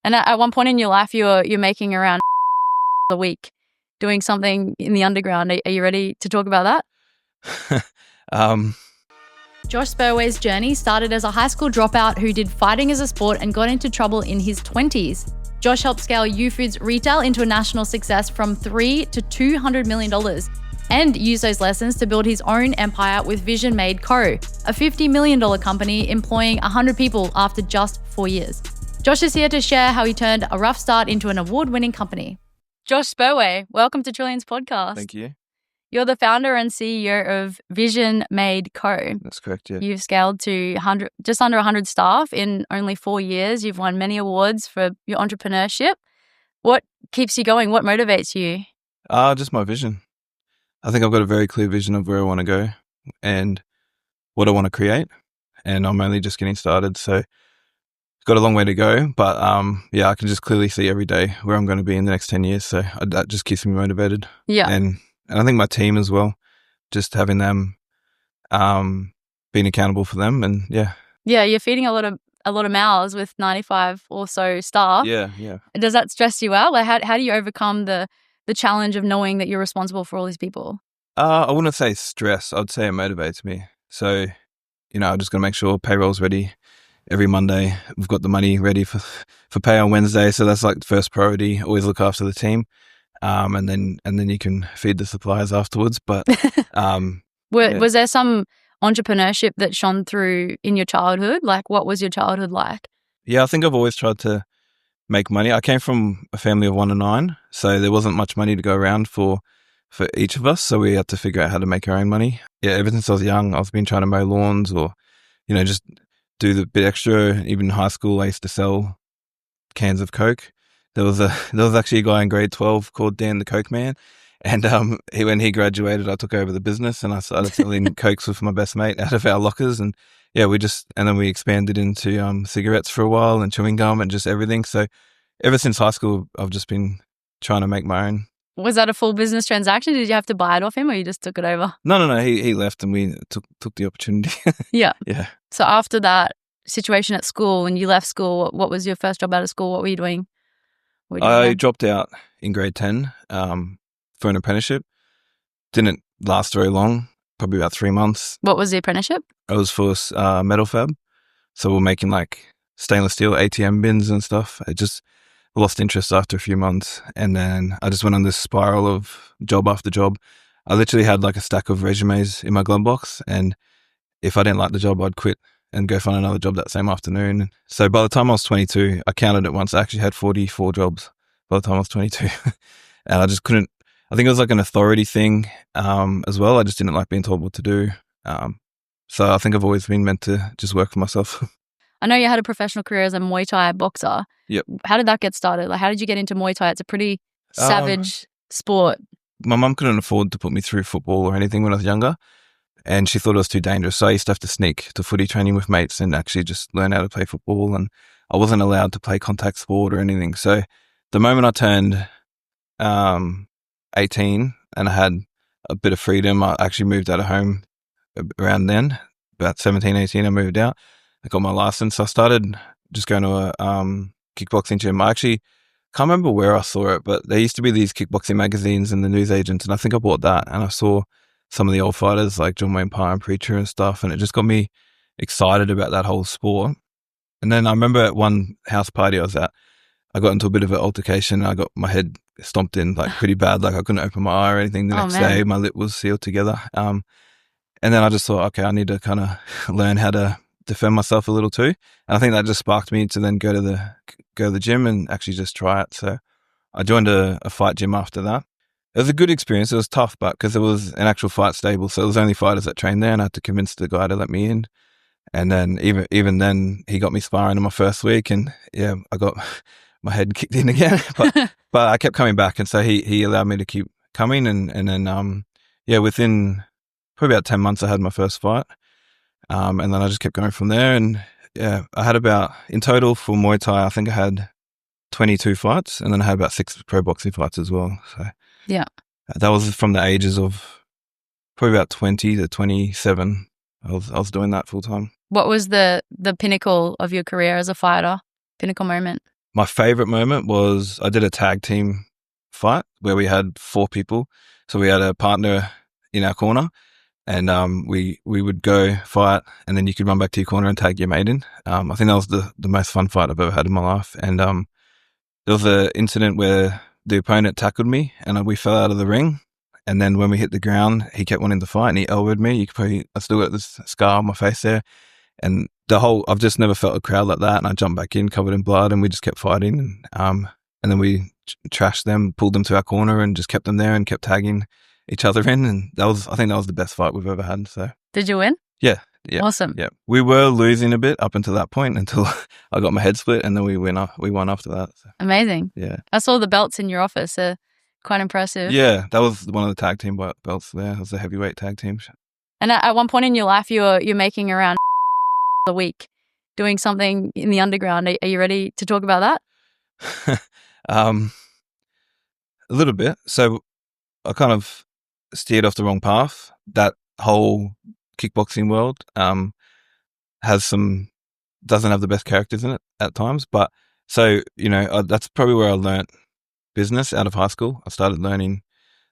And at one point in your life, you're making around a week doing something in the underground. Are you ready to talk about that? Josh Spurway's journey started as a high school dropout who did fighting as a sport and got into trouble in his 20s. Josh helped scale YouFoodz retail into a national success from $3 to $200 million and used those lessons to build his own empire with Vision Made Co., a $50 million company employing 100 people after just 4 years. Josh is here to share how he turned a rough start into an award-winning company. Josh Spurway, welcome to Trillions Podcast. Thank you. You're the founder and CEO of Vision Made Co. That's correct, yeah. You've scaled to just under 100 staff in only 4 years. You've won many awards for your entrepreneurship. What keeps you going? What motivates you? Just my vision. I think I've got a very clear vision of where I want to go and what I want to create. And I'm only just getting started, so got a long way to go. But I can just clearly see every day where I'm going to be in the next 10 years. So that just keeps me motivated. Yeah. And I think my team as well, just having them, being accountable for them, and yeah. Yeah, you're feeding a lot of mouths with 95 or so staff. Yeah. Does that stress you out? Like, how do you overcome the challenge of knowing that you're responsible for all these people? I wouldn't say stress. I'd say it motivates me. So, I'm just going to make sure payroll's ready every Monday. We've got the money ready for pay on Wednesday. So that's like the first priority. Always look after the team. And then you can feed the suppliers afterwards. But was there some entrepreneurship that shone through in your childhood? Like, what was your childhood like? Yeah, I think I've always tried to make money. I came from a family of 1 to 9, so there wasn't much money to go around for each of us. So we had to figure out how to make our own money. Yeah, ever since I was young, I've been trying to mow lawns or, just do the bit extra. Even in high school, I used to sell cans of Coke. There was actually a guy in grade 12 called Dan the Coke Man, and when he graduated, I took over the business and I started selling Cokes with my best mate out of our lockers, and yeah, then we expanded into cigarettes for a while and chewing gum and just everything. So ever since high school, I've just been trying to make my own. Was that a full business transaction? Did you have to buy it off him, or you just took it over? No. He left, and we took the opportunity. Yeah. Yeah. So after that situation at school, when you left school, what was your first job out of school? What were you doing? I dropped out in grade 10 for an apprenticeship. Didn't last very long, probably about 3 months. What was the apprenticeship? It was for metal fab. So we're making like stainless steel ATM bins and stuff. I just lost interest after a few months. And then I just went on this spiral of job after job. I literally had like a stack of resumes in my glove box. And if I didn't like the job, I'd quit and go find another job that same afternoon. So by the time I was 22, I counted it once. I actually had 44 jobs by the time I was 22. And I just couldn't, I think it was like an authority thing as well. I just didn't like being told what to do. So I think I've always been meant to just work for myself. I know you had a professional career as a Muay Thai boxer. Yep. How did that get started? Like, how did you get into Muay Thai? It's a pretty savage sport. My mum couldn't afford to put me through football or anything when I was younger. And she thought it was too dangerous. So I used to have to sneak to footy training with mates and actually just learn how to play football. And I wasn't allowed to play contact sport or anything. So the moment I turned 18 and I had a bit of freedom, I actually moved out of home around then. About 17, 18, I moved out. I got my license. I started just going to a kickboxing gym. I actually can't remember where I saw it, but there used to be these kickboxing magazines and the newsagents. And I think I bought that. And I saw some of the old fighters like John Wayne Parr and Preacher and stuff. And it just got me excited about that whole sport. And then I remember at one house party I was at, I got into a bit of an altercation. I got my head stomped in like pretty bad. Like I couldn't open my eye or anything the next day. My lip was sealed together. And then I just thought, okay, I need to kind of learn how to defend myself a little too. And I think that just sparked me to then go to the gym and actually just try it. So I joined a fight gym after that. It was a good experience. It was tough, but because it was an actual fight stable, so there was only fighters that trained there, and I had to convince the guy to let me in. And then even then, he got me sparring in my first week, and yeah, I got my head kicked in again. But I kept coming back, and so he allowed me to keep coming, and then within probably about 10 months, I had my first fight, and then I just kept going from there. And yeah, I had about in total for Muay Thai, I think I had 22 fights, and then I had about 6 pro boxing fights as well. So. Yeah. That was from the ages of probably about 20 to 27. I was doing that full time. What was the pinnacle of your career as a fighter? Pinnacle moment? My favorite moment was I did a tag team fight where we had 4 people. So we had a partner in our corner, and we would go fight, and then you could run back to your corner and tag your mate in. I think that was the most fun fight I've ever had in my life. And there was an incident where the opponent tackled me, and we fell out of the ring. And then when we hit the ground, he kept wanting to fight, and he elbowed me. I still got this scar on my face there. And I've just never felt a crowd like that. And I jumped back in covered in blood, and we just kept fighting. And then we trashed them, pulled them to our corner, and just kept them there and kept tagging each other in. And I think that was the best fight we've ever had. So Did you win? Yeah. Awesome. Yeah. We were losing a bit up until that point until I got my head split, and then we won after that. So. Amazing. Yeah. I saw the belts in your office. Quite impressive. Yeah. That was one of the tag team belts there. It was the heavyweight tag team. And at one point in your life, you're making around a week doing something in the underground. Are you ready to talk about that? A little bit. So I kind of steered off the wrong path. That whole kickboxing world doesn't have the best characters in it at times. But so, that's probably where I learnt business out of high school. I started learning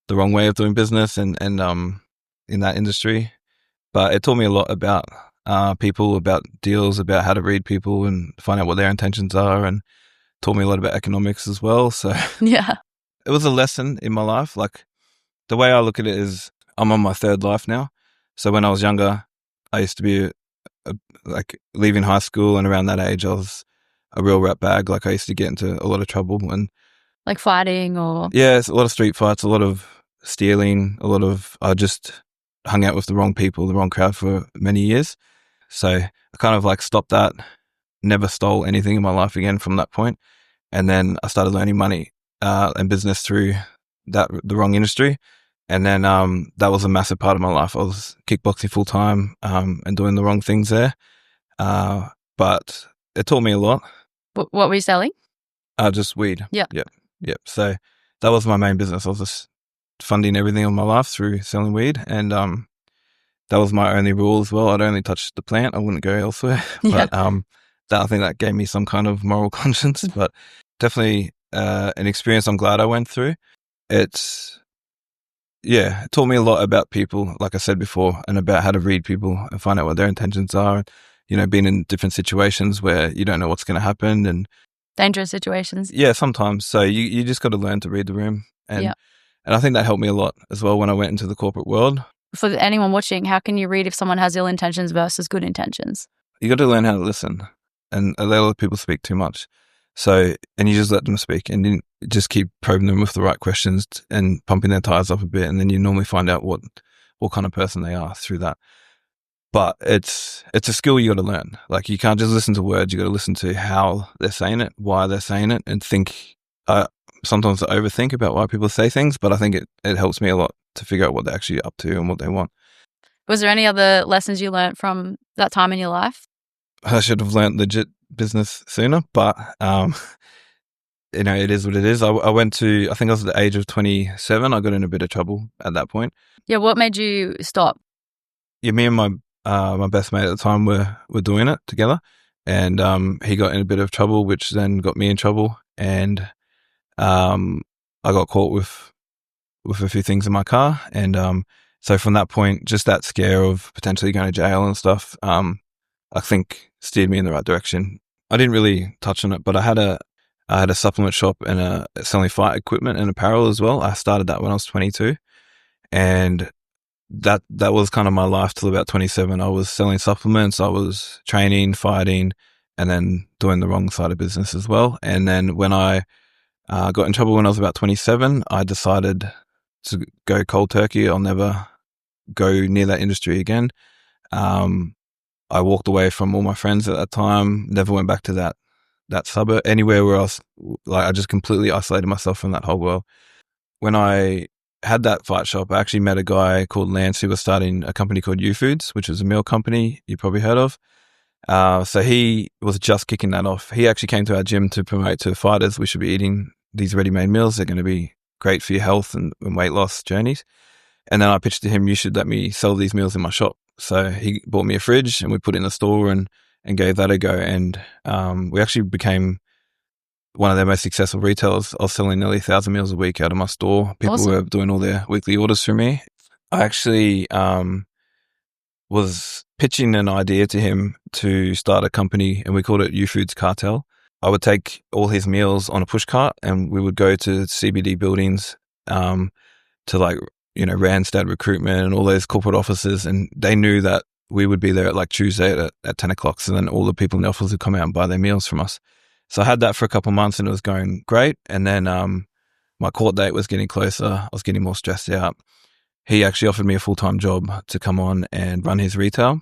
the wrong way of doing business and in that industry. But it taught me a lot about people, about deals, about how to read people and find out what their intentions are, and taught me a lot about economics as well. So yeah, it was a lesson in my life. Like, the way I look at it is I'm on my 3rd life now. So when I was younger, I used to be like leaving high school, and around that age, I was a real rat bag. Like, I used to get into a lot of trouble, and like fighting or it's a lot of street fights, a lot of stealing, I just hung out with the wrong people, the wrong crowd for many years. So I kind of like stopped that, never stole anything in my life again from that point. And then I started learning money and business through the wrong industry. And then that was a massive part of my life. I was kickboxing full time and doing the wrong things there. But it taught me a lot. What were you selling? Just weed. Yeah. Yep. So that was my main business. I was just funding everything in my life through selling weed. And that was my only rule as well. I'd only touch the plant. I wouldn't go elsewhere. Yeah. But I think that gave me some kind of moral conscience. But definitely an experience I'm glad I went through. It taught me a lot about people, like I said before, and about how to read people and find out what their intentions are. Being in different situations where you don't know what's going to happen, and dangerous situations. Yeah, sometimes. So you just got to learn to read the room. And I think that helped me a lot as well when I went into the corporate world. For anyone watching, how can you read if someone has ill intentions versus good intentions? You got to learn how to listen, and a lot of people speak too much. So, and you just let them speak, and you just keep probing them with the right questions and pumping their tires up a bit, and then you normally find out what kind of person they are through that. But it's a skill you got to learn. Like, you can't just listen to words. You got to listen to how they're saying it, why they're saying it, and think. Sometimes I overthink about why people say things, but I think it helps me a lot to figure out what they're actually up to and what they want. Was there any other lessons you learned from that time in your life? I should have learned legit business sooner, but it is what it is. I went to, I think I was at the age of 27. I got in a bit of trouble at that point. Yeah, what made you stop? Yeah, me and my best mate at the time were doing it together, and he got in a bit of trouble, which then got me in trouble, and I got caught with a few things in my car, and so from that point, just that scare of potentially going to jail and stuff, I think steered me in the right direction. I didn't really touch on it, but I had a supplement shop and selling fight equipment and apparel as well. I started that when I was 22, and that was kind of my life till about 27. I was selling supplements, I was training, fighting, and then doing the wrong side of business as well. And then when I got in trouble when I was about 27, I decided to go cold turkey. I'll never go near that industry again. I walked away from all my friends at that time, never went back to that suburb, anywhere where else. Like, I just completely isolated myself from that whole world. When I had that fight shop, I actually met a guy called Lance who was starting a company called YouFoodz, which was a meal company you probably heard of. So he was just kicking that off. He actually came to our gym to promote to fighters we should be eating these ready-made meals. They're going to be great for your health and weight loss journeys. And then I pitched to him, you should let me sell these meals in my shop. So he bought me a fridge and we put it in the store and gave that a go. And we actually became one of their most successful retailers. I was selling nearly 1,000 meals a week out of my store. People Awesome. were doing all their weekly orders for me. I actually was pitching an idea to him to start a company, and we called it YouFoodz Cartel. I would take all his meals on a push cart, and we would go to CBD buildings, to like, Randstad Recruitment and all those corporate offices, and they knew that we would be there at like Tuesday at 10 o'clock. So then all the people in the office would come out and buy their meals from us. So I had that for a couple of months and it was going great. And then my court date was getting closer. I was getting more stressed out. He actually offered me a full-time job to come on and run his retail.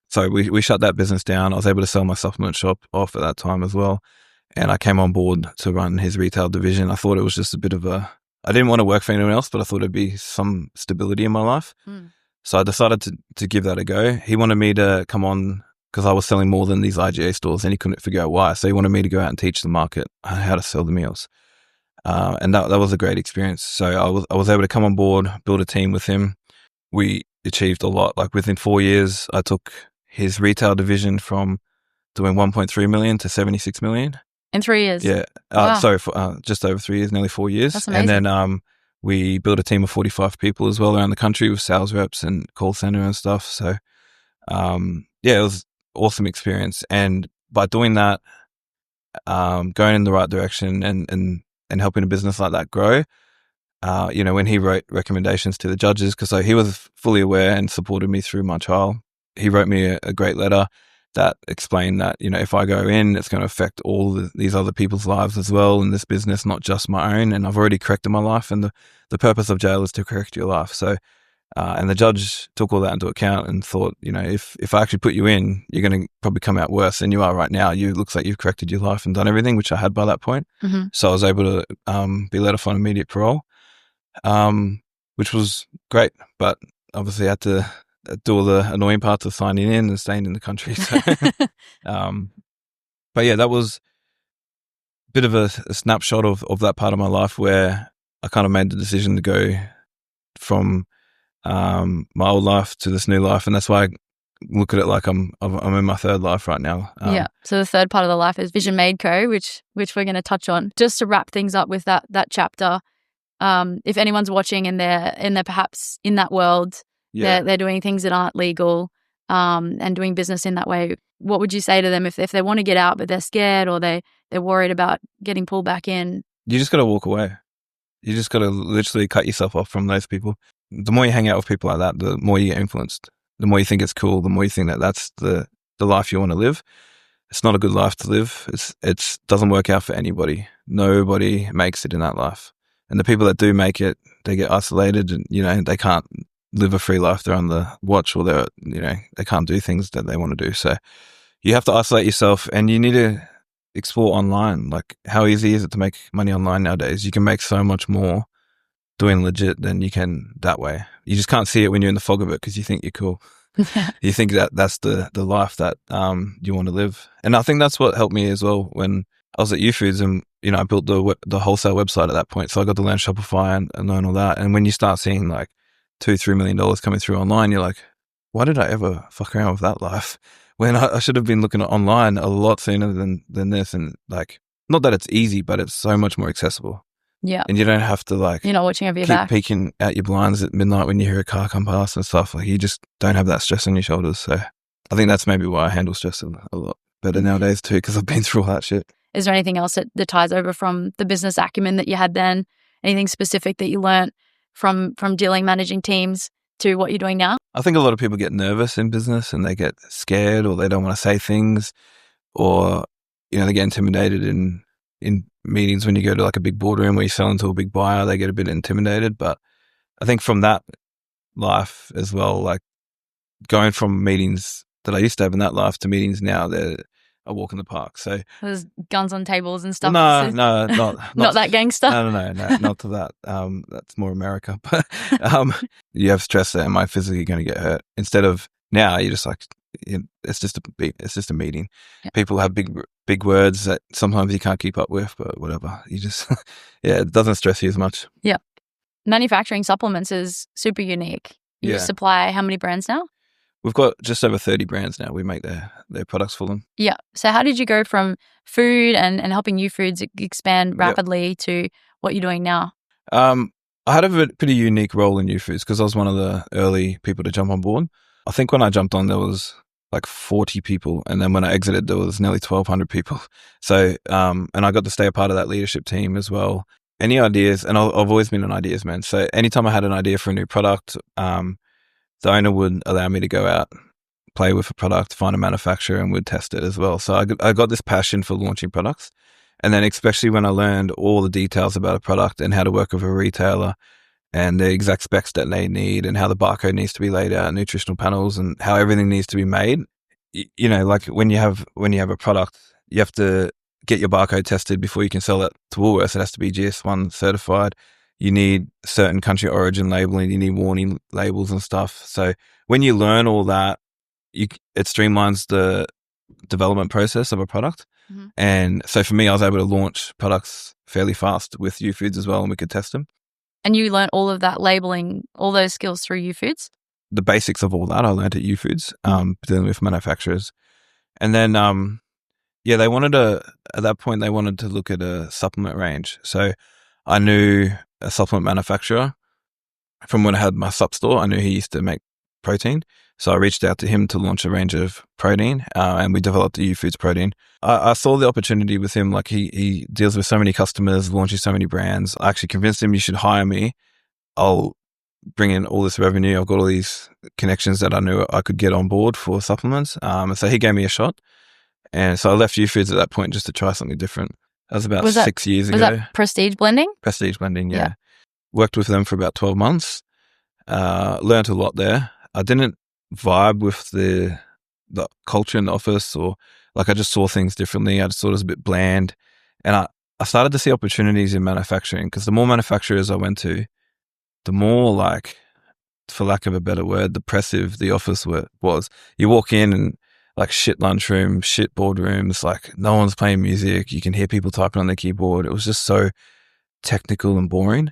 So we shut that business down. I was able to sell my supplement shop off at that time as well. And I came on board to run his retail division. I thought it was just a bit of I didn't want to work for anyone else, but I thought it'd be some stability in my life. So I decided to give that a go. He wanted me to come on because I was selling more than these IGA stores and he couldn't figure out why. So he wanted me to go out and teach the market how to sell the meals. And that was a great experience. So I was able to come on board, build a team with him. We achieved a lot. Like within 4 years, I took his retail division from doing 1.3 million to 76 million. In 3 years? Yeah. Wow. Sorry, for just over 3 years, nearly 4 years. That's amazing. And then we built a team of 45 people as well around the country with sales reps and call center and stuff. So, it was awesome experience. And by doing that, going in the right direction and helping a business like that grow, when he wrote recommendations to the judges, because he was fully aware and supported me through my trial, he wrote me a great letter that explained that, if I go in, it's going to affect all these other people's lives as well in this business, not just my own. And I've already corrected my life, and the purpose of jail is to correct your life. So, and the judge took all that into account and thought, if I actually put you in, you're going to probably come out worse than you are right now. It looks like you've corrected your life and done everything, which I had by that point. Mm-hmm. So I was able to be let off on immediate parole, which was great, but obviously I had to do all the annoying parts of signing in and staying in the country. So, but yeah, that was a bit of a snapshot of that part of my life where I kind of made the decision to go from my old life to this new life, and that's why I look at it like I'm in my third life right now. Yeah. So the third part of the life is Vision Made Co, which we're going to touch on. Just to wrap things up with that chapter. If anyone's watching and they're perhaps in that world. Yeah. They're doing things that aren't legal and doing business in that way. What would you say to them if they want to get out but they're scared or they're worried about getting pulled back in? You just got to walk away. You just got to literally cut yourself off from those people. The more you hang out with people like that, the more you get influenced. The more you think it's cool, the more you think that that's the life you want to live. It's not a good life to live. It doesn't work out for anybody. Nobody makes it in that life. And the people that do make it, they get isolated and, they can't live a free life. They're on the watch, or they can't do things that they want to do. So you have to isolate yourself, and you need to explore online. Like, how easy is it to make money online nowadays? You can make so much more doing legit than you can that way. You just can't see it when you're in the fog of it because you think you're cool. You think that that's the life that you want to live. And I think that's what helped me as well when I was at YouFoodz, and I built the wholesale website at that point. So I got to learn Shopify and learn all that. And when you start seeing like $2-3 million coming through online, you're like, why did I ever fuck around with that life when I should have been looking at online a lot sooner than this? And like, not that it's easy, but it's so much more accessible. Yeah. And you don't have to you're not watching over your keep back, peeking at your blinds at midnight when you hear a car come past and stuff. Like, you just don't have that stress on your shoulders. So I think that's maybe why I handle stress a lot better nowadays too, because I've been through all that shit. Is there anything else that ties over from the business acumen that you had then? Anything specific that you learnt from managing teams to what you're doing now? I think a lot of people get nervous in business and they get scared, or they don't want to say things, or they get intimidated in meetings. When you go to like a big boardroom where you're selling to a big buyer, they get a bit intimidated. But I think from that life as well, like going from meetings that I used to have in that life to meetings now, they're a walk in the park. So there's guns on tables and stuff. No, not not that gangster. No, not to that. That's more America. But you have stress there, am I physically going to get hurt? Instead of now, you're just like, it's just a meeting. Yeah. People have big words that sometimes you can't keep up with, but whatever. You just it doesn't stress you as much. Yeah. Manufacturing supplements is super unique. You supply how many brands now? we've got just over 30 brands now. We make their products for them. Yeah. So how did you go from food and helping YouFoodz expand rapidly to what you're doing now? I had a pretty unique role in YouFoodz because I was one of the early people to jump on board. I think when I jumped on, there was like 40 people. And then when I exited, there was nearly 1,200 people. So, and I got to stay a part of that leadership team as well. Any ideas, and I've always been an ideas man. So anytime I had an idea for a new product, the owner would allow me to go out, play with a product, find a manufacturer, and would test it as well. So I got this passion for launching products. And then especially when I learned all the details about a product and how to work with a retailer and the exact specs that they need and how the barcode needs to be laid out, nutritional panels, and how everything needs to be made. You know, like when you have a product, you have to get your barcode tested before you can sell it to Woolworths. It has to be GS1 certified. You need certain country origin labeling. You need warning labels and stuff. So when you learn all that, it streamlines the development process of a product. Mm-hmm. And so for me, I was able to launch products fairly fast with YouFoodz as well, and we could test them. And you learned all of that labeling, all those skills through YouFoodz? The basics of all that I learned at YouFoodz, dealing with manufacturers. And then, they wanted at that point, they wanted to look at a supplement range. So I knew a supplement manufacturer from when I had my sup store. I knew he used to make protein. So I reached out to him to launch a range of protein, and we developed the YouFoodz protein. I saw the opportunity with him. Like he deals with so many customers, launches so many brands. I actually convinced him, you should hire me. I'll bring in all this revenue. I've got all these connections that I knew I could get on board for supplements. So he gave me a shot. And so I left YouFoodz at that point just to try something different. That was about 6 years ago. Was that Prestige Blending? Prestige Blending, yeah. Worked with them for about 12 months. Learned a lot there. I didn't vibe with the culture in the office, or like I just saw things differently. I just thought it was a bit bland. And I started to see opportunities in manufacturing, because the more manufacturers I went to, the more, like, for lack of a better word, depressive the office was. You walk in and like shit lunchroom, shit boardrooms, like no one's playing music. You can hear people typing on their keyboard. It was just so technical and boring.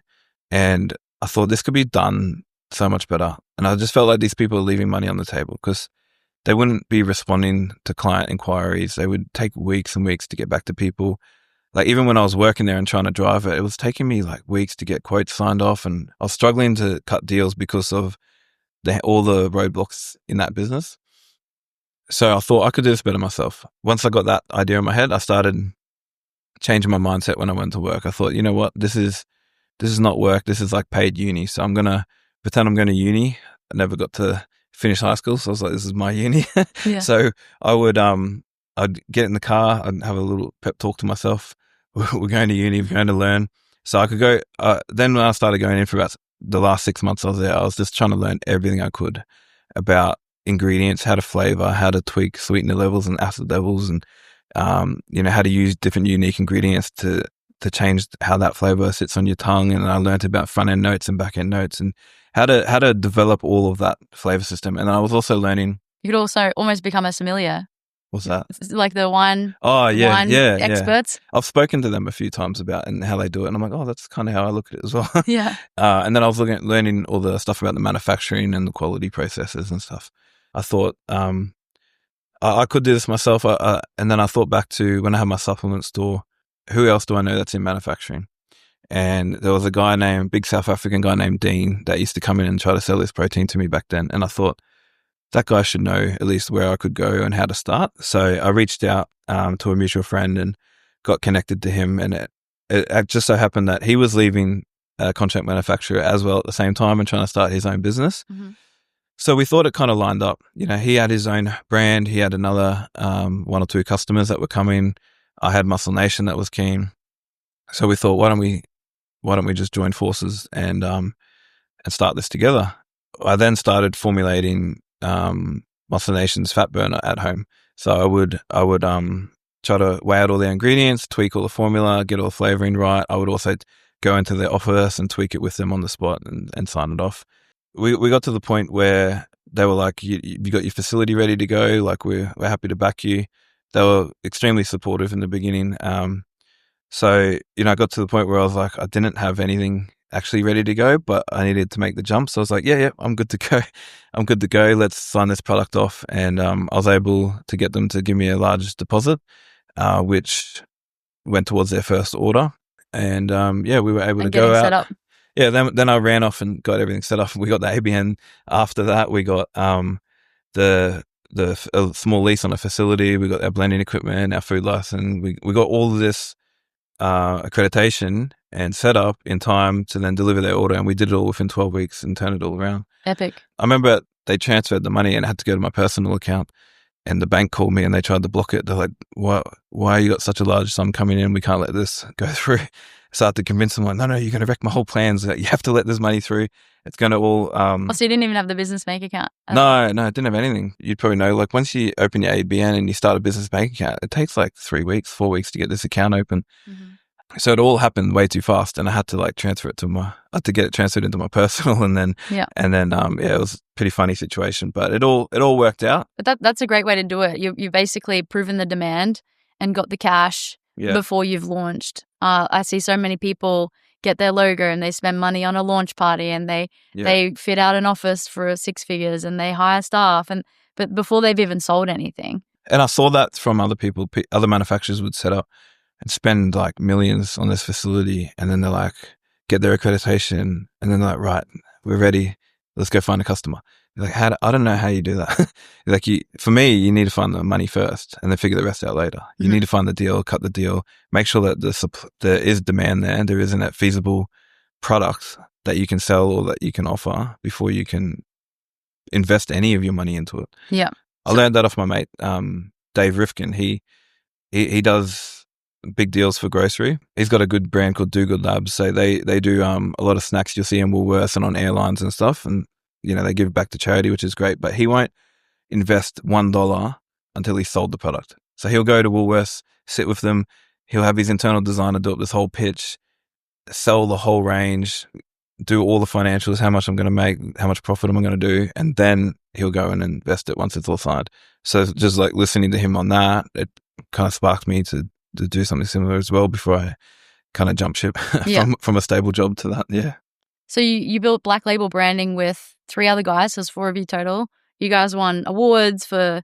And I thought this could be done so much better. And I just felt like these people are leaving money on the table because they wouldn't be responding to client inquiries. They would take weeks and weeks to get back to people. Like even when I was working there and trying to drive it was taking me like weeks to get quotes signed off, and I was struggling to cut deals because of all the roadblocks in that business. So I thought I could do this better myself. Once I got that idea in my head, I started changing my mindset when I went to work. I thought, you know what, this is not work. This is like paid uni. So I'm going to pretend I'm going to uni. I never got to finish high school. So I was like, this is my uni. Yeah. So I would, I'd get in the car, I'd have a little pep talk to myself. We're going to uni, we're going to learn. So I could go, then when I started going in for about the last 6 months I was there, I was just trying to learn everything I could about ingredients, how to flavor, how to tweak sweetener levels and acid levels, and, how to use different unique ingredients to change how that flavor sits on your tongue. And I learned about front end notes and back end notes and how to develop all of that flavor system. And I was also learning. You could also almost become a sommelier. What's that? Like the wine. Oh yeah, wine yeah, experts. Yeah. I've spoken to them a few times about and how they do it, and I'm like, oh, that's kind of how I look at it as well. Yeah. And then I was learning all the stuff about the manufacturing and the quality processes and stuff. I thought I could do this myself. And then I thought back to when I had my supplement store. Who else do I know that's in manufacturing? And there was a big South African guy named Dean that used to come in and try to sell this protein to me back then. And I thought, that guy should know at least where I could go and how to start. So I reached out to a mutual friend and got connected to him. And it just so happened that he was leaving a contract manufacturer as well at the same time and trying to start his own business. Mm-hmm. So we thought it kind of lined up. He had his own brand. He had another 1 or 2 customers that were coming. I had Muscle Nation that was keen. So we thought, why don't we just join forces and start this together? I then started formulating Muscle Nation's fat burner at home. So I would try to weigh out all the ingredients, tweak all the formula, get all the flavoring right. I would also go into the office and tweak it with them on the spot and sign it off. We got to the point where they were like, you got your facility ready to go. Like we're happy to back you. They were extremely supportive in the beginning. So I got to the point where I was like, I didn't have anything actually ready to go, but I needed to make the jump. So I was like, yeah, I'm good to go. I'm good to go. Let's sign this product off. And I was able to get them to give me a large deposit, which went towards their first order. And we were able to go out. Set up. Yeah, then I ran off and got everything set up. We got the ABN after that. We got a small lease on a facility. We got our blending equipment, our food license. We got all of this accreditation and set up in time to then deliver their order. And we did it all within 12 weeks and turned it all around. Epic. I remember they transferred the money and it had to go to my personal account. And the bank called me and they tried to block it. They're like, why you got such a large sum coming in? We can't let this go through. So I had to convince them, like, no, you're going to wreck my whole plans. Like, you have to let this money through. It's going to all... so you didn't even have the business bank account? No, I didn't have anything. You'd probably know, like, once you open your ABN and you start a business bank account, it takes like 3 weeks, 4 weeks to get this account open. Mm-hmm. So it all happened way too fast, and I had to like transfer it I had to get it transferred into my personal, and then it was a pretty funny situation, but it all worked out. But that's a great way to do it. You've basically proven the demand and got the cash before you've launched. I see so many people get their logo and they spend money on a launch party and they fit out an office for 6 figures and they hire staff, but before they've even sold anything. And I saw that from other people. Other manufacturers would set up and spend like millions on this facility, and then they're like, get their accreditation, and then they're like, right, we're ready, let's go find a customer. You're like, I don't know how you do that. Like, for me, you need to find the money first and then figure the rest out later. You need to find the deal, cut the deal, make sure that there is demand there isn't a feasible product that you can sell or that you can offer before you can invest any of your money into it. Yeah. I learned that off my mate, Dave Rifkin. He does big deals for grocery. He's got a good brand called Do Good Labs. So they do a lot of snacks you'll see in Woolworths and on airlines and stuff. And, they give back to charity, which is great. But he won't invest $1 until he's sold the product. So he'll go to Woolworths, sit with them. He'll have his internal designer do up this whole pitch, sell the whole range, do all the financials, how much I'm going to make, how much profit am I going to do. And then he'll go and invest it once it's all signed. So just like listening to him on that, it kind of sparked me to do something similar as well before I kind of jump ship from a stable job to that. Yeah. So you built Black Label branding with 3 other guys. So there's 4 of you total. You guys won awards for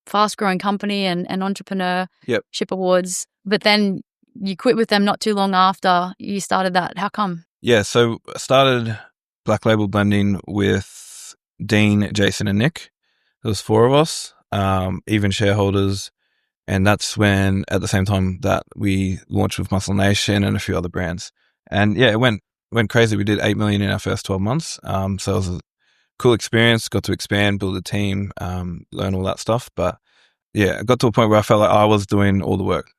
fast growing company and entrepreneurship awards. But then you quit with them not too long after you started that. How come? Yeah. So I started Black Label blending with Dean, Jason and Nick. There was 4 of us, even shareholders. And that's when, at the same time that we launched with Muscle Nation and a few other brands. And yeah, it went crazy. We did 8 million in our first 12 months. So it was a cool experience, got to expand, build a team, learn all that stuff. But yeah, it got to a point where I felt like I was doing all the work.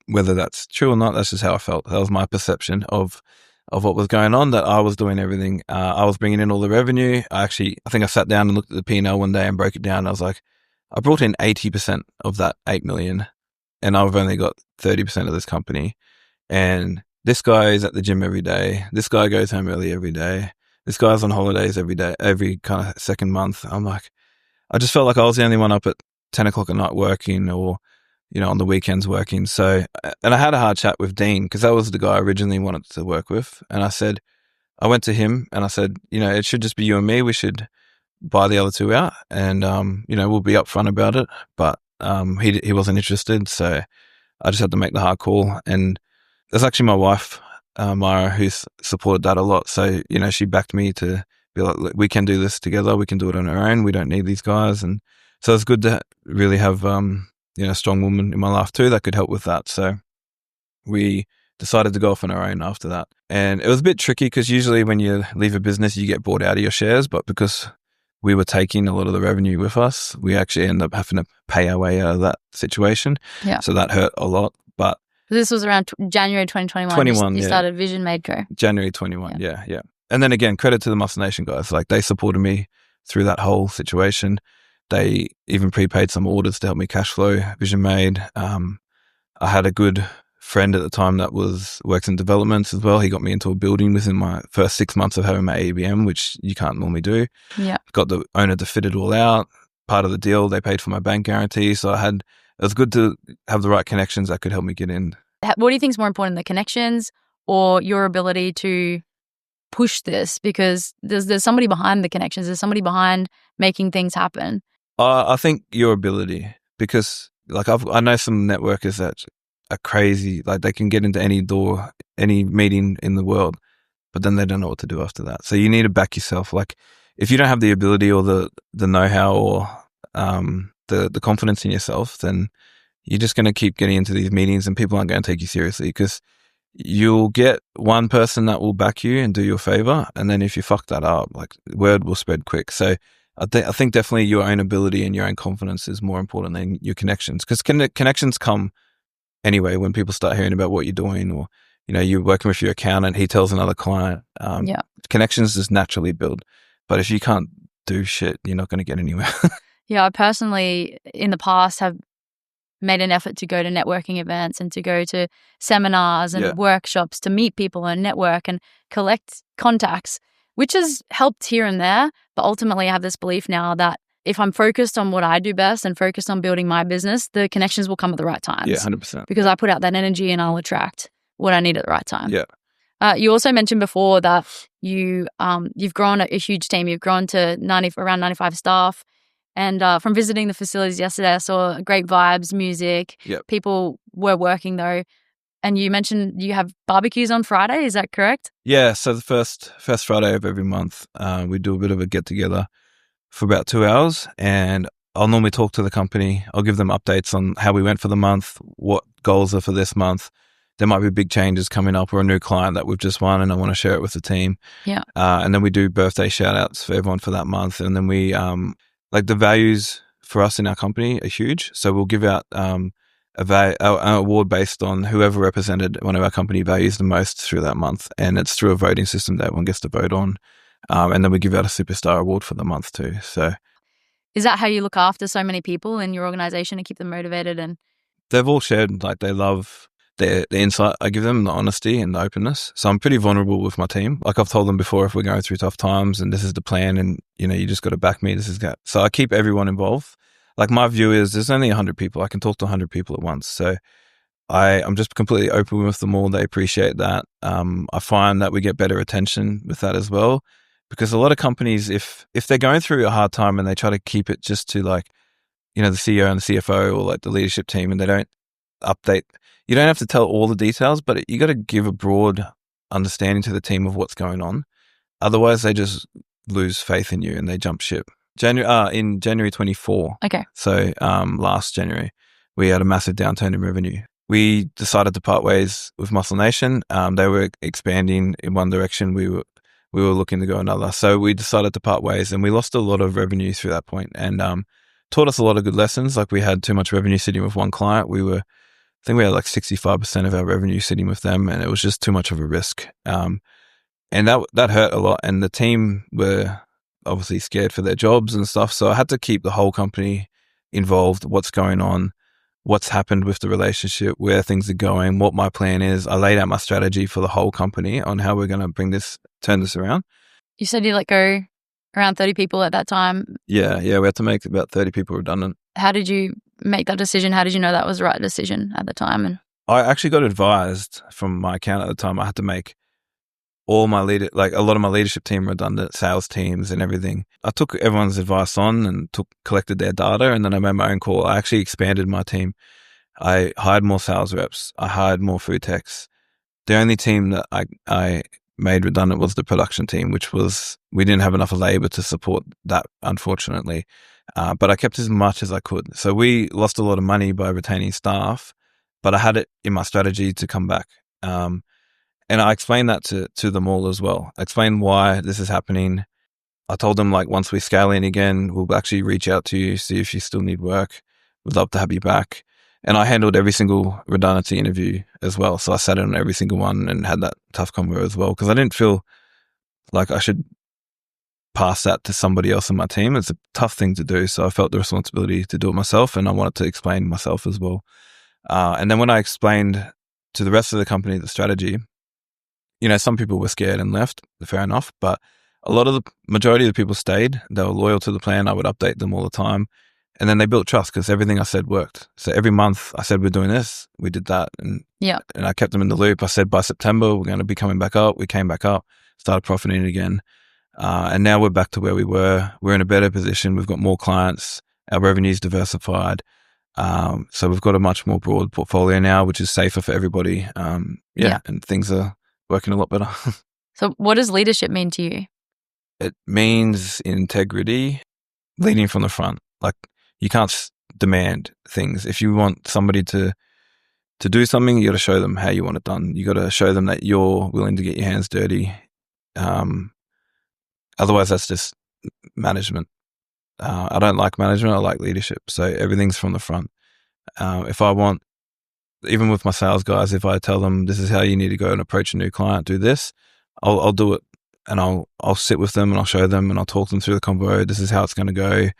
Whether that's true or not, that's just how I felt. That was my perception of what was going on, that I was doing everything. I was bringing in all the revenue. I think I sat down and looked at the P&L one day and broke it down. I was like, I brought in 80% of that 8 million and I've only got 30% of this company. And this guy is at the gym every day. This guy goes home early every day. This guy's on holidays every day, every kind of second month. I'm like, I just felt like I was the only one up at 10 o'clock at night working or, on the weekends working. So, and I had a hard chat with Dean because that was the guy I originally wanted to work with. And I went to him and I said, it should just be you and me. We should buy the other 2 out and, we'll be upfront about it. But he wasn't interested. So I just had to make the hard call. And that's actually my wife, Mara, who's supported that a lot. So, she backed me to be like, look, we can do this together. We can do it on our own. We don't need these guys. And so it's good to really have, a strong woman in my life too that could help with that. So we decided to go off on our own after that. And it was a bit tricky because usually when you leave a business, you get bought out of your shares. But because we were taking a lot of the revenue with us, we actually ended up having to pay our way out of that situation. Yeah. So that hurt a lot. But this was around January 2021. You started Vision Made Co. January 21. Yeah. And then again, credit to the Muscle Nation guys. Like they supported me through that whole situation. They even prepaid some orders to help me cash flow Vision Made. I had a good friend at the time that works in development as well. He got me into a building within my first 6 months of having my ABM, which you can't normally do. Yeah. Got the owner to fit it all out. Part of the deal, they paid for my bank guarantee. So it was good to have the right connections that could help me get in. What do you think is more important, the connections or your ability to push this? Because there's somebody behind the connections. There's somebody behind making things happen. I think your ability, because like I know some networkers that are crazy. Like they can get into any door, any meeting in the world, but then they don't know what to do after that. So you need to back yourself. Like if you don't have the ability or the know-how or the confidence in yourself, then you're just going to keep getting into these meetings and people aren't going to take you seriously, because you'll get one person that will back you and do you a favor. And then if you fuck that up, like word will spread quick. So I think definitely your own ability and your own confidence is more important than your connections, because connections come anyway when people start hearing about what you're doing, or, you know, you're working with your accountant, he tells another client. Connections just naturally build. But if you can't do shit, you're not going to get anywhere. Yeah, I personally in the past have made an effort to go to networking events and to go to seminars and workshops to meet people and network and collect contacts, which has helped here and there. But ultimately, I have this belief now that if I'm focused on what I do best and focused on building my business, the connections will come at the right times. Yeah, 100%. Because I put out that energy and I'll attract what I need at the right time. Yeah. You also mentioned before that you've grown a huge team. You've grown to around 95 staff. And from visiting the facilities yesterday, I saw great vibes, music. Yep. People were working though. And you mentioned you have barbecues on Friday. Is that correct? Yeah. So the first Friday of every month, we do a bit of a get together for about 2 hours, and I'll normally talk to the company. I'll give them updates on how we went for the month, what goals are for this month. There might be big changes coming up or a new client that we've just won and I want to share it with the team. Yeah. And then we do birthday shout outs for everyone for that month. And then we, like the values for us in our company are huge. So we'll give out an award based on whoever represented one of our company values the most through that month. And it's through a voting system that everyone gets to vote on. And then we give out a superstar award for the month too. So is that how you look after so many people in your organization and keep them motivated? And they've all shared, like they love the insight I give them, the honesty and the openness. So I'm pretty vulnerable with my team. Like I've told them before, if we're going through tough times and this is the plan and, you know, you just got to back me, this is that. So I keep everyone involved. Like my view is there's only 100 people. I can talk to 100 people at once. So I'm just completely open with them all. They appreciate that. I find that we get better attention with that as well, because a lot of companies, if they're going through a hard time and they try to keep it just to like, you know, the CEO and the CFO or like the leadership team, and they don't update, you don't have to tell all the details, but you got to give a broad understanding to the team of what's going on. Otherwise, they just lose faith in you and they jump ship. In January 24. Okay. So last January, we had a massive downturn in revenue. We decided to part ways with Muscle Nation. They were expanding in one direction. We were looking to go another. So we decided to part ways, and we lost a lot of revenue through that point, and taught us a lot of good lessons. Like we had too much revenue sitting with one client. I think we had like 65% of our revenue sitting with them, and it was just too much of a risk. And that hurt a lot. And the team were obviously scared for their jobs and stuff. So I had to keep the whole company involved. What's going on? What's happened with the relationship? Where things are going? What my plan is? I laid out my strategy for the whole company on how we're going to turn this around. You said you let go around 30 people at that time. Yeah. We had to make about 30 people redundant. How did you make that decision? How did you know that was the right decision at the time? And I actually got advised from my account at the time. I had to make a lot of my leadership team redundant, sales teams and everything. I took everyone's advice on and collected their data, and then I made my own call. I actually expanded my team. I hired more sales reps. I hired more food techs. The only team that I made redundant was the production team, which was, we didn't have enough labor to support that, unfortunately. But I kept as much as I could. So we lost a lot of money by retaining staff, but I had it in my strategy to come back. And I explained that to them all as well. I explained why this is happening. I told them, like, once we scale in again, we'll actually reach out to you, see if you still need work. We'd love to have you back. And I handled every single redundancy interview as well. So I sat in on every single one and had that tough convo as well, because I didn't feel like I should pass that to somebody else in my team. It's a tough thing to do. So I felt the responsibility to do it myself, and I wanted to explain myself as well. And then when I explained to the rest of the company the strategy, you know, some people were scared and left, fair enough, but the majority of the people stayed. They were loyal to the plan. I would update them all the time. And then they built trust because everything I said worked. So every month I said, we're doing this, we did that. And I kept them in the loop. I said, by September, we're going to be coming back up. We came back up. started profiting again. And now we're back to where we were. We're in a better position. We've got more clients. Our revenue's diversified. So we've got a much more broad portfolio now, which is safer for everybody. And things are working a lot better. So what does leadership mean to you? It means integrity, leading from the front. Like, you can't demand things. If you want somebody to do something, you got to show them how you want it done. You got to show them that you're willing to get your hands dirty. Otherwise, that's just management. I don't like management. I like leadership. So everything's from the front. If I want, even with my sales guys, if I tell them this is how you need to go and approach a new client, do this, I'll do it. And I'll sit with them and I'll show them and I'll talk them through the convo. This is how it's going to go.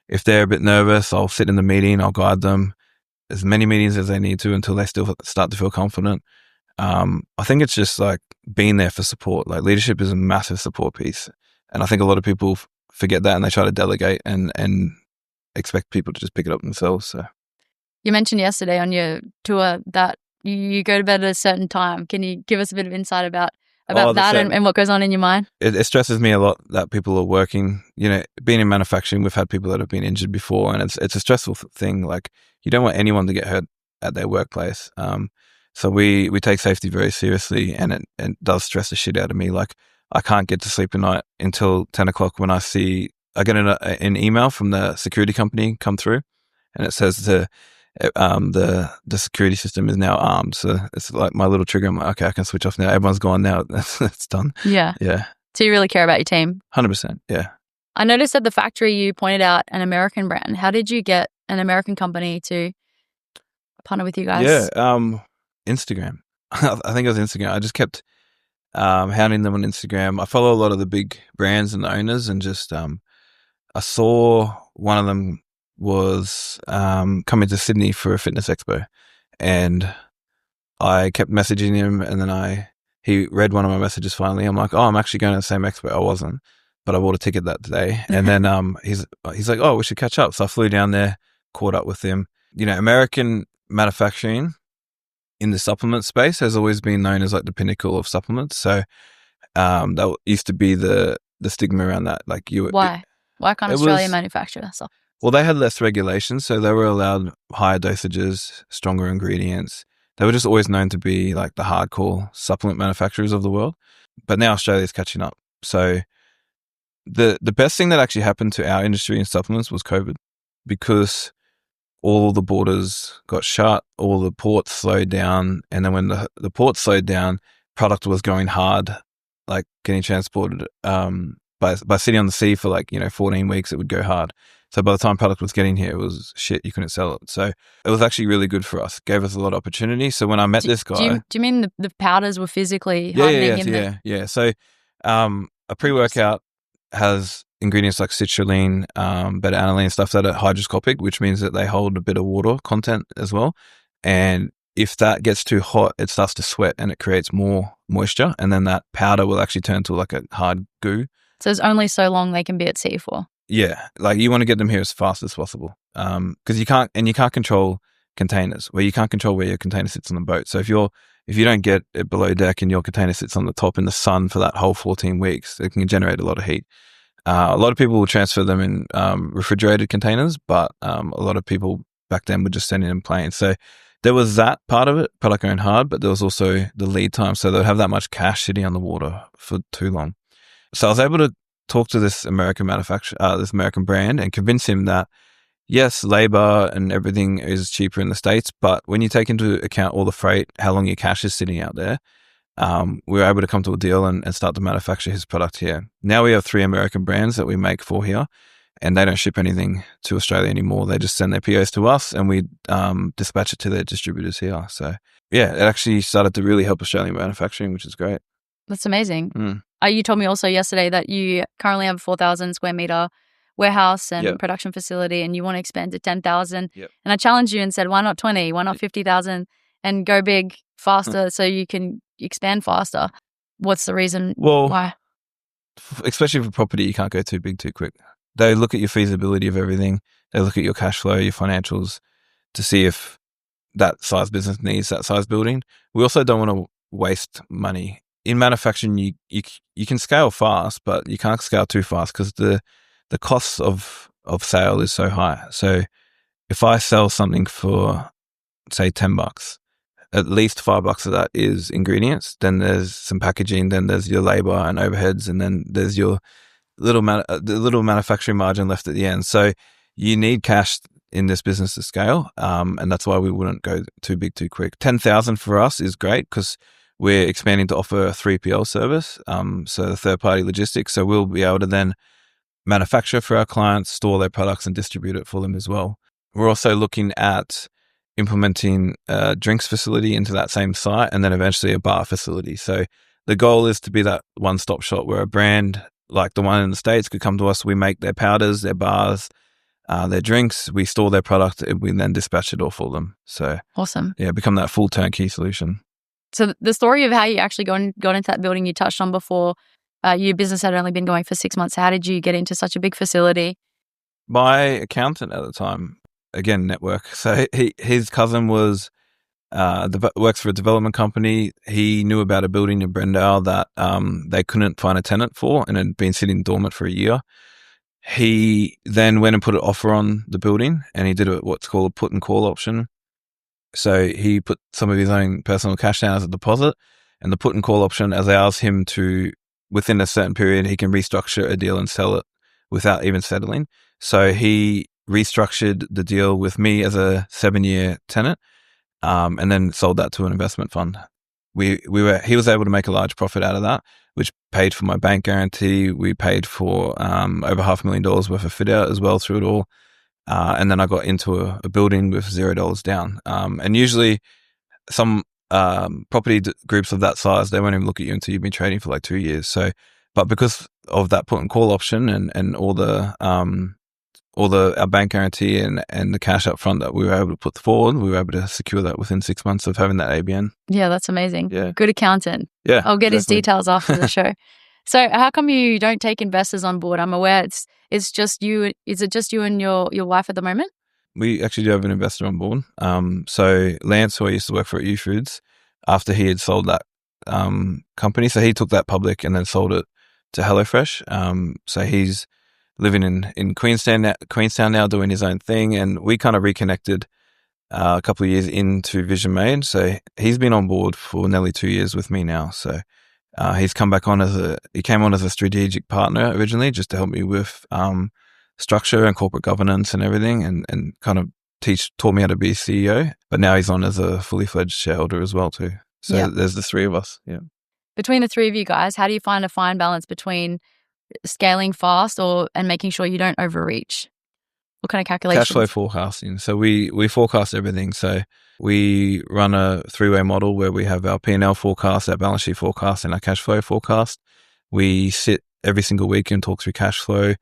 If they're a bit nervous, I'll sit in the meeting. I'll guide them as many meetings as they need to until they still start to feel confident. I think it's just like being there for support. Like, leadership is a massive support piece. And I think a lot of people forget that and they try to delegate and expect people to just pick it up themselves. So, you mentioned yesterday on your tour that you go to bed at a certain time. Can you give us a bit of insight about that and what goes on in your mind? It stresses me a lot that people are working. You know, being in manufacturing, we've had people that have been injured before, and it's a stressful thing. Like, you don't want anyone to get hurt at their workplace. So we take safety very seriously, and it does stress the shit out of me. Like, I can't get to sleep at night until 10 o'clock when I get an email from the security company come through, and it says the security system is now armed. So it's like my little trigger. I'm like, okay, I can switch off now. Everyone's gone now. It's done. Yeah. Yeah. So you really care about your team? 100%. Yeah. I noticed at the factory you pointed out an American brand. How did you get an American company to partner with you guys? Yeah. Instagram. I think it was Instagram. I just kept hounding them on Instagram. I follow a lot of the big brands and the owners, and just I saw one of them was coming to Sydney for a fitness expo, and I kept messaging him, and then he read one of my messages finally. I'm like, oh, I'm actually going to the same expo. I wasn't, but I bought a ticket that day. And then he's like, oh, we should catch up. So I flew down there, caught up with him. You know, American manufacturing in the supplement space has always been known as like the pinnacle of supplements. So that used to be the stigma around that. Like, why can't Australia manufacture stuff? Well, they had less regulations, so they were allowed higher dosages, stronger ingredients. They were just always known to be like the hardcore supplement manufacturers of the world. But now Australia's catching up. So the best thing that actually happened to our industry in supplements was COVID, because all the borders got shut, all the ports slowed down, and then when the ports slowed down, product was going hard, like getting transported by sitting on the sea for 14 weeks, it would go hard. So by the time product was getting here, it was shit. You couldn't sell it. So it was actually really good for us. Gave us a lot of opportunity. So when I met this guy... Do you mean the powders were physically hardening in there? Yeah. So a pre-workout has ingredients like citrulline, beta-alanine, stuff that are hygroscopic, which means that they hold a bit of water content as well. And if that gets too hot, it starts to sweat and it creates more moisture. And then that powder will actually turn to like a hard goo. So it's only so long they can be at sea for. Yeah, like you want to get them here as fast as possible, because you can't control containers. Where you can't control where your container sits on the boat. So if you don't get it below deck and your container sits on the top in the sun for that whole 14 weeks, it can generate a lot of heat. A lot of people will transfer them in refrigerated containers, but a lot of people back then would just send it in planes. So there was that part of it, product going hard, but there was also the lead time. So they'd have that much cash sitting on the water for too long. So I was able to talk to this American manufacturer, this American brand, and convince him that yes, labor and everything is cheaper in the States, but when you take into account all the freight, how long your cash is sitting out there, we were able to come to a deal and start to manufacture his product here. Now we have 3 American brands that we make for here, and they don't ship anything to Australia anymore. They just send their POs to us, and we dispatch it to their distributors here. So yeah, it actually started to really help Australian manufacturing, which is great. That's amazing. You told me also yesterday that you currently have a 4,000 square meter warehouse and production facility, and you want to expand to 10,000. Yep. And I challenged you and said, why not 20? Why not 50,000 and go big faster so you can expand faster? What's the reason why? Especially for property, you can't go too big too quick. They look at your feasibility of everything. They look at your cash flow, your financials, to see if that size business needs that size building. We also don't want to waste money in manufacturing, you can scale fast, but you can't scale too fast because the cost of sale is so high. So if I sell something for, say, $10, at least $5 of that is ingredients. Then there's some packaging. Then there's your labor and overheads, and then there's your the little manufacturing margin left at the end. So you need cash in this business to scale, and that's why we wouldn't go too big too quick. 10,000 for us is great because we're expanding to offer a 3PL service, so third-party logistics. So we'll be able to then manufacture for our clients, store their products, and distribute it for them as well. We're also looking at implementing a drinks facility into that same site, and then eventually a bar facility. So the goal is to be that one-stop shop where a brand like the one in the States could come to us. We make their powders, their bars, their drinks. We store their product, and we then dispatch it all for them. So awesome. Yeah, become that full turnkey solution. So the story of how you actually got into that building you touched on before, your business had only been going for 6 months. How did you get into such a big facility? My accountant at the time, again, network. So his cousin was works for a development company. He knew about a building in Brendale that they couldn't find a tenant for and had been sitting dormant for a year. He then went and put an offer on the building, and he did what's called a put and call option. So he put some of his own personal cash down as a deposit, and the put and call option allows him to, within a certain period, he can restructure a deal and sell it without even settling. So he restructured the deal with me as a 7-year tenant, and then sold that to an investment fund. He was able to make a large profit out of that, which paid for my bank guarantee. We paid for over $500,000 worth of fit out as well through it all. And then I got into a building with $0 down. And usually some property groups of that size, they won't even look at you until you've been trading for like 2 years. So, but because of that put and call option and all our bank guarantee and the cash up front that we were able to put forward, we were able to secure that within 6 months of having that ABN. Yeah, that's amazing. Yeah. Good accountant. Yeah, I'll get his details after the show. So how come you don't take investors on board? I'm aware it's just you. Is it just you and your wife at the moment? We actually do have an investor on board. So Lance, who I used to work for at YouFoodz, after he had sold that company, so he took that public and then sold it to HelloFresh. So he's living in Queenstown now, doing his own thing, and we kind of reconnected a couple of years into Vision Made. So he's been on board for nearly 2 years with me now. So he's come back on he came on as a strategic partner originally, just to help me with structure and corporate governance and everything, and kind of taught me how to be CEO. But now he's on as a fully fledged shareholder as well too. So there's the three of us. Yeah. Between the three of you guys, how do you find a fine balance between scaling fast and making sure you don't overreach? What kind of calculations? Cash flow forecasting. So we forecast everything. So we run a 3-way model where we have our P&L forecast, our balance sheet forecast, and our cash flow forecast. We sit every single week and talk through cash flow.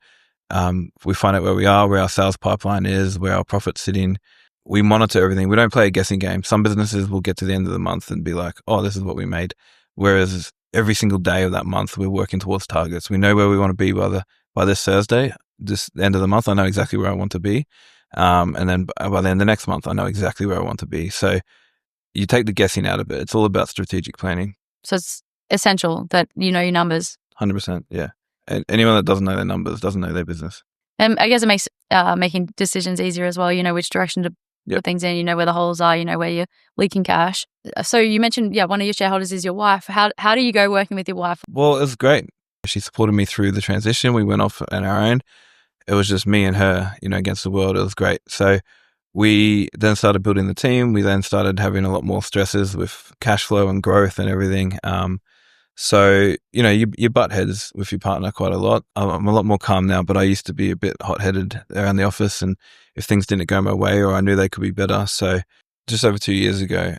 We find out where we are, where our sales pipeline is, where our profit's sitting. We monitor everything. We don't play a guessing game. Some businesses will get to the end of the month and be like, oh, this is what we made. Whereas every single day of that month, we're working towards targets. We know where we want to be by this Thursday, this end of the month. I know exactly where I want to be. And then by the end of the next month, I know exactly where I want to be. So you take the guessing out of it. It's all about strategic planning. So it's essential that you know your numbers. 100%, yeah. And anyone that doesn't know their numbers doesn't know their business. And I guess it makes making decisions easier as well. You know which direction to put things in. You know where the holes are. You know where you're leaking cash. So you mentioned, one of your shareholders is your wife. How do you go working with your wife? Well, it was great. She supported me through the transition. We went off on our own. It was just me and her, against the world. It was great. So we then started building the team. We then started having a lot more stresses with cash flow and growth and everything. So, you butt heads with your partner quite a lot. I'm a lot more calm now, but I used to be a bit hot-headed around the office, and if things didn't go my way or I knew they could be better. So just over 2 years ago,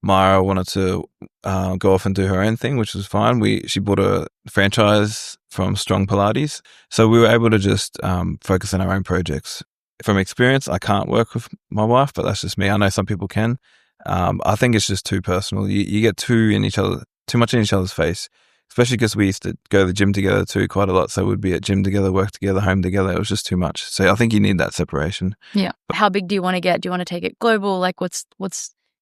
Mara wanted to go off and do her own thing, which was fine. She bought a franchise from Strong Pilates. So we were able to just focus on our own projects. From experience, I can't work with my wife, but that's just me. I know some people can. I think it's just too personal. You get too much in each other's face, especially because we used to go to the gym together too quite a lot. So we'd be at gym together, work together, home together. It was just too much. So I think you need that separation. Yeah. How big do you want to get? Do you want to take it global? Like what's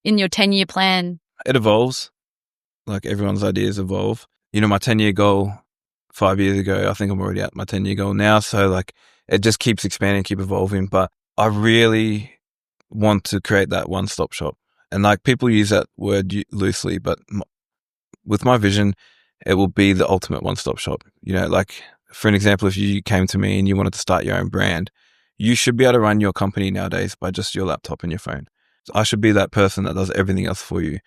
in your 10-year plan? It evolves. Like everyone's ideas evolve. You know, my 10-year goal 5 years ago, I think I'm already at my 10-year goal now. So like it just keeps expanding, keep evolving. But I really want to create that one-stop shop. And like people use that word loosely, but with my vision, it will be the ultimate one-stop shop. You know, like for an example, if you came to me and you wanted to start your own brand, you should be able to run your company nowadays by just your laptop and your phone. So I should be that person that does everything else for you.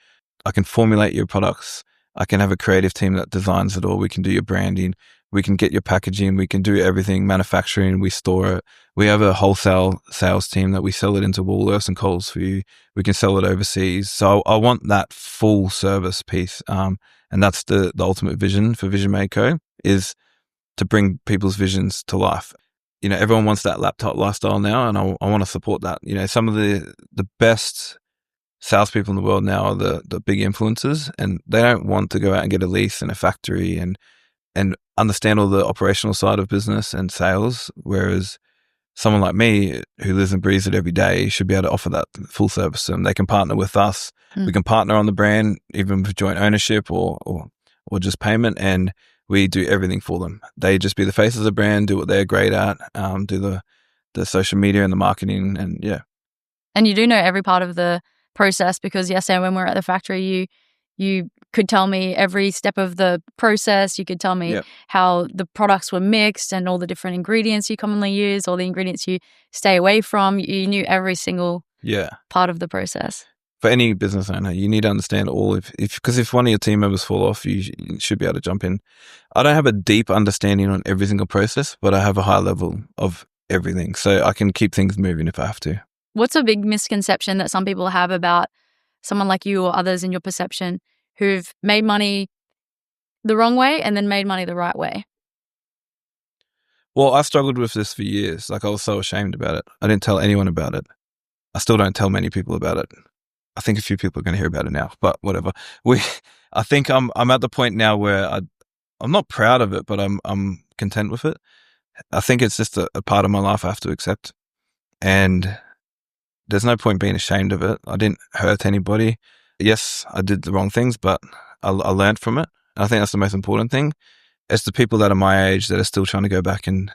I can formulate your products. I can have a creative team that designs it all. We can do your branding. We can get your packaging. We can do everything, manufacturing. We store it. We have a wholesale sales team that we sell it into Woolworths and Coles for you. We can sell it overseas. So I want that full service piece. And that's the ultimate vision for Vision Made Co. is to bring people's visions to life. You know, everyone wants that laptop lifestyle now, and I want to support that. You know, some of the best salespeople in the world now are the big influencers, and they don't want to go out and get a lease in a factory and understand all the operational side of business and sales. Whereas someone like me who lives and breathes it every day should be able to offer that full service, and they can partner with us. We can partner on the brand, even with joint ownership or just payment, and we do everything for them. They just be the face of the brand, do what they're great at, do the social media and the marketing, and yeah. And you do know every part of the process, because yesterday when we were at the factory, you could tell me every step of the process. You could tell me how the products were mixed and all the different ingredients you commonly use, all the ingredients you stay away from. You knew every single part of the process. For any business owner, you need to understand all because if one of your team members fall off, you should be able to jump in. I don't have a deep understanding on every single process, but I have a high level of everything, so I can keep things moving if I have to. What's a big misconception that some people have about someone like you or others in your perception who've made money the wrong way and then made money the right way? Well, I struggled with this for years. Like I was so ashamed about it. I didn't tell anyone about it. I still don't tell many people about it. I think a few people are going to hear about it now, but whatever. I think I'm at the point now where I'm not proud of it, but I'm content with it. I think it's just a part of my life I have to accept, and there's no point being ashamed of it. I didn't hurt anybody. Yes, I did the wrong things, but I learned from it. And I think that's the most important thing. It's the people that are my age that are still trying to go back and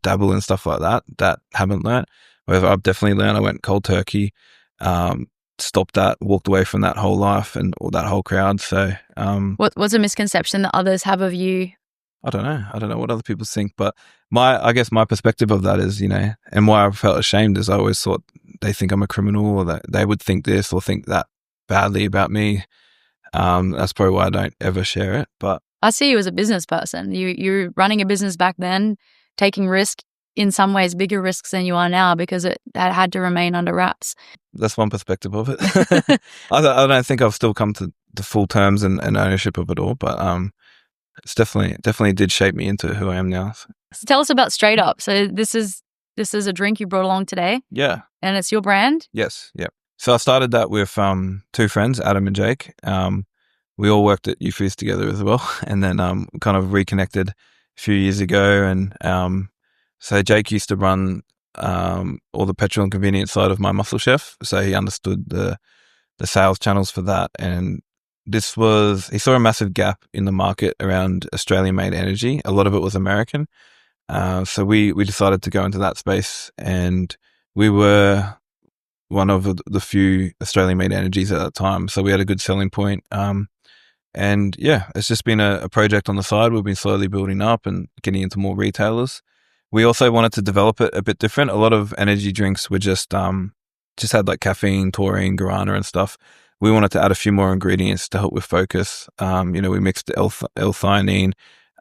dabble in stuff like that haven't learned. Whereas I've definitely learned. I went cold turkey. Stopped that, walked away from that whole life and all that whole crowd. So, what's a misconception that others have of you? I don't know what other people think, but I guess my perspective of that is, you know, and why I felt ashamed is I always thought they think I'm a criminal, or that they would think this or think that badly about me. That's probably why I don't ever share it. But I see you as a business person. You're running a business back then, taking risk, in some ways bigger risks than you are now, because it had to remain under wraps. That's one perspective of it. I don't think I've still come to the full terms and ownership of it all, but it's definitely did shape me into who I am now. So tell us about Straight Up. So this is a drink you brought along today. Yeah. And it's your brand? Yes. Yeah. So I started that with two friends, Adam and Jake. We all worked at YouFoodz together as well, and then kind of reconnected a few years ago. And so Jake used to run all the petrol and convenience side of My Muscle Chef, so he understood the sales channels for that. And he saw a massive gap in the market around Australian-made energy. A lot of it was American. So we decided to go into that space, and we were one of the few Australian-made energies at that time. So we had a good selling point. And yeah, it's just been a project on the side. We've been slowly building up and getting into more retailers. We also wanted to develop it a bit different. A lot of energy drinks were just had like caffeine, taurine, guarana and stuff. We wanted to add a few more ingredients to help with focus. We mixed L-theanine,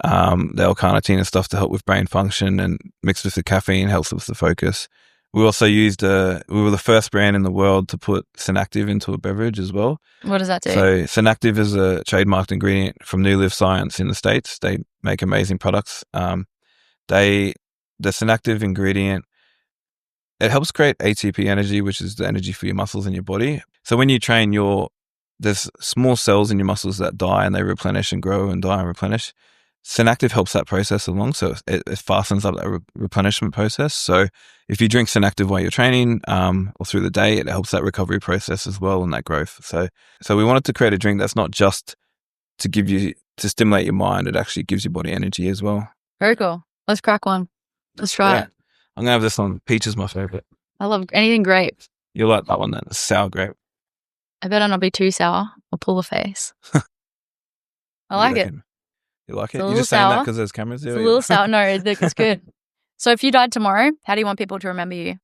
the L-carnitine and stuff to help with brain function, and mixed with the caffeine helps with the focus. We also used, we were the first brand in the world to put Synactive into a beverage as well. What does that do? So Synactive is a trademarked ingredient from New Live Science in the States. They make amazing products. The Synactive ingredient, it helps create ATP energy, which is the energy for your muscles in your body. So when you train, there's small cells in your muscles that die and they replenish and grow and die and replenish. Synactive helps that process along, so it fastens up that replenishment process. So if you drink Synactive while you're training or through the day, it helps that recovery process as well and that growth. So we wanted to create a drink that's not just to stimulate your mind. It actually gives your body energy as well. Very cool. Let's crack one. Let's try it. I'm going to have this one. Peach is my favorite. I love anything grape. You'll like that one then. It's sour grape. I better not be too sour or pull a face. I like it. You like it? You're just sour. saying that because there's cameras there? It's a little sour. No, it's good. So if you died tomorrow, how do you want people to remember you?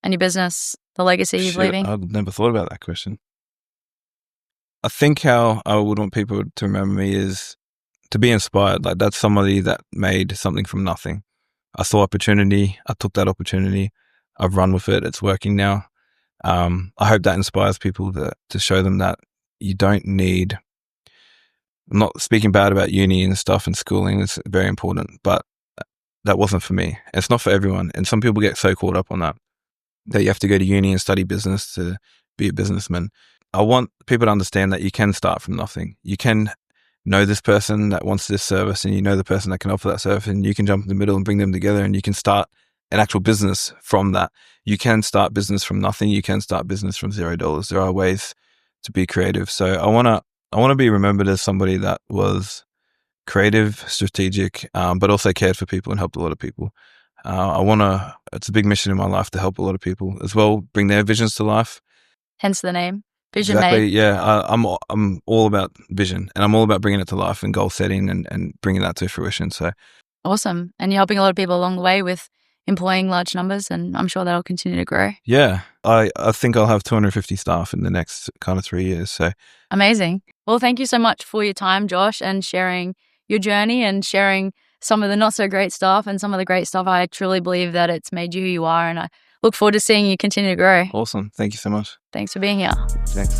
And your business, the legacy you're leaving? I've never thought about that question. I think how I would want people to remember me is to be inspired. Like, that's somebody that made something from nothing. I saw opportunity. I took that opportunity. I've run with it. It's working now. I hope that inspires people to show them that you don't need. I'm not speaking bad about uni and stuff and schooling. It's very important, but that wasn't for me. It's not for everyone. And some people get so caught up on that you have to go to uni and study business to be a businessman. I want people to understand that you can start from nothing. You can know this person that wants this service, and you know the person that can offer that service, and you can jump in the middle and bring them together, and you can start an actual business from that. You can start business from nothing. You can start business from $0. There are ways to be creative. So I want to be remembered as somebody that was creative, strategic, but also cared for people and helped a lot of people. It's a big mission in my life to help a lot of people as well, bring their visions to life. Hence the name. Vision Exactly, made. yeah. I'm all about vision, and I'm all about bringing it to life and goal setting and bringing that to fruition. So awesome. And you're helping a lot of people along the way with employing large numbers, and I'm sure that'll continue to grow. Yeah, I think I'll have 250 staff in the next kind of 3 years. So amazing. Well, thank you so much for your time, Josh, and sharing your journey and sharing some of the not so great stuff and some of the great stuff. I truly believe that it's made you who you are, and I look forward to seeing you continue to grow. Awesome. Thank you so much. Thanks for being here. Thanks.